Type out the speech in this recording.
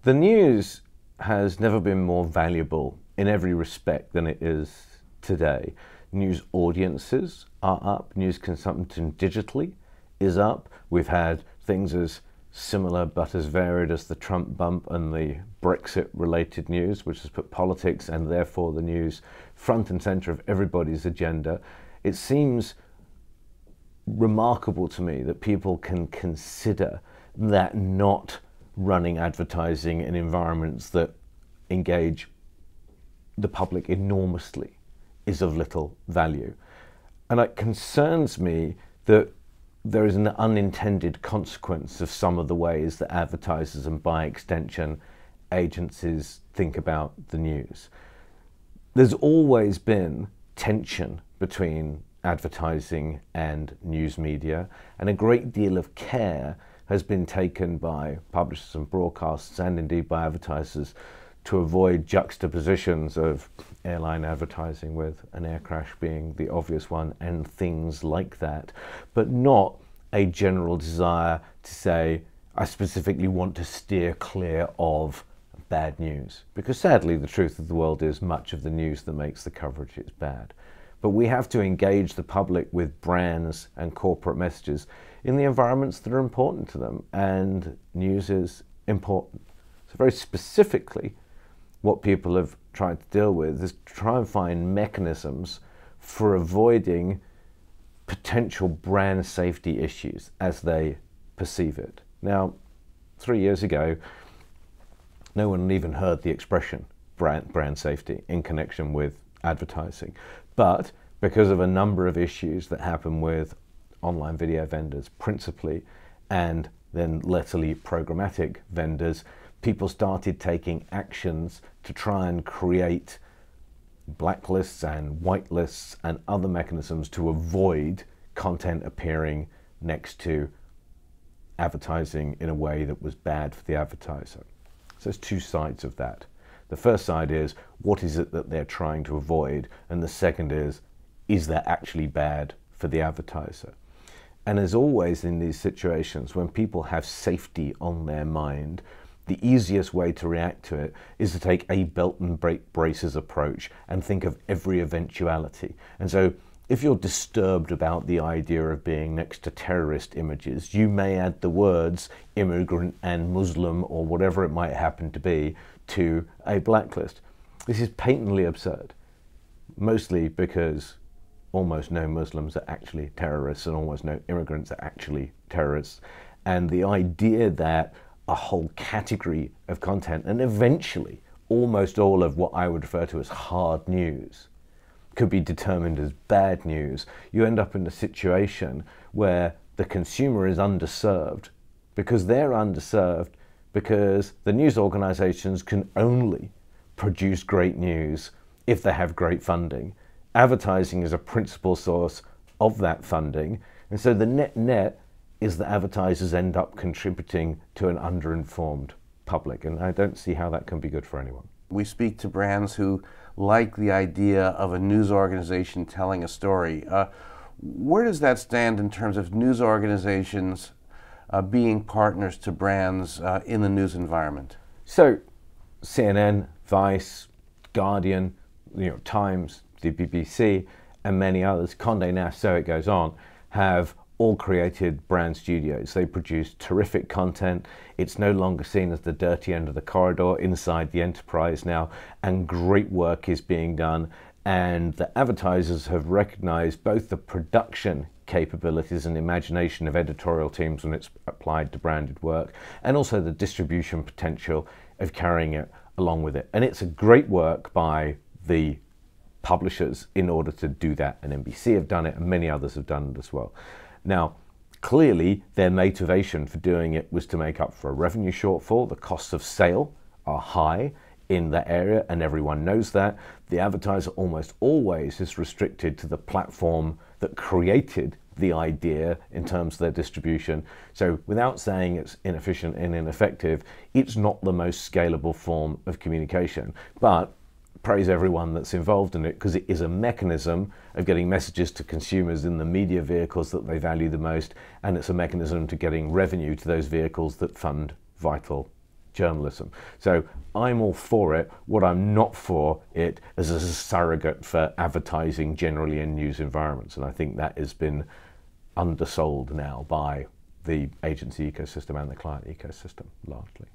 The news has never been more valuable in every respect than it is today. News audiences are up, news consumption digitally is up. We've had things as similar but as varied as the Trump bump and the Brexit-related news, which has put politics and therefore the news front and center of everybody's agenda. It seems remarkable to me that people can consider that not running advertising in environments that engage the public enormously is of little value. And it concerns me that there is an unintended consequence of some of the ways that advertisers and by extension agencies think about the news. There's always been tension between advertising and news media, and a great deal of care has been taken by publishers and broadcasters and indeed by advertisers to avoid juxtapositions of airline advertising, with an air crash being the obvious one, and things like that, but not a general desire to say, I specifically want to steer clear of bad news. Because sadly, the truth of the world is much of the news that makes the coverage is bad. But we have to engage the public with brands and corporate messages in the environments that are important to them, and news is important. So very specifically, what people have tried to deal with is to try and find mechanisms for avoiding potential brand safety issues as they perceive it. Now, 3 years ago, no one had even heard the expression brand safety in connection with advertising. But because of a number of issues that happen with online video vendors principally, and then latterly programmatic vendors, people started taking actions to try and create blacklists and whitelists and other mechanisms to avoid content appearing next to advertising in a way that was bad for the advertiser. So there's two sides of that. The first side is, what is it that they're trying to avoid? And the second is that actually bad for the advertiser? And as always in these situations, when people have safety on their mind, the easiest way to react to it is to take a belt and braces approach and think of every eventuality. And so if you're disturbed about the idea of being next to terrorist images, you may add the words immigrant and Muslim or whatever it might happen to be to a blacklist. This is patently absurd, mostly because almost no Muslims are actually terrorists and almost no immigrants are actually terrorists. And the idea that a whole category of content, and eventually almost all of what I would refer to as hard news, could be determined as bad news, you end up in a situation where the consumer is underserved because they're underserved because the news organizations can only produce great news if they have great funding. Advertising is a principal source of that funding, and so the net is that advertisers end up contributing to an underinformed public, and I don't see how that can be good for anyone. We speak to brands who like the idea of a news organization telling a story. Where does that stand in terms of news organizations being partners to brands in the news environment? So CNN, Vice, Guardian, New York Times, the BBC, and many others, Condé Nast, so it goes on, have all created brand studios. They produce terrific content. It's no longer seen as the dirty end of the corridor inside the enterprise now, and great work is being done. And the advertisers have recognized both the production capabilities and imagination of editorial teams when it's applied to branded work, and also the distribution potential of carrying it along with it. And it's a great work by the publishers in order to do that. And NBC have done it, and many others have done it as well. Now, clearly their motivation for doing it was to make up for a revenue shortfall. The costs of sale are high in that area, and everyone knows that. The advertiser almost always is restricted to the platform that created the idea in terms of their distribution. So without saying it's inefficient and ineffective, it's not the most scalable form of communication. But praise everyone that's involved in it, because it is a mechanism of getting messages to consumers in the media vehicles that they value the most, and it's a mechanism to getting revenue to those vehicles that fund vital journalism. So I'm all for it. What I'm not for it is as a surrogate for advertising generally in news environments. And I think that has been undersold now by the agency ecosystem and the client ecosystem largely.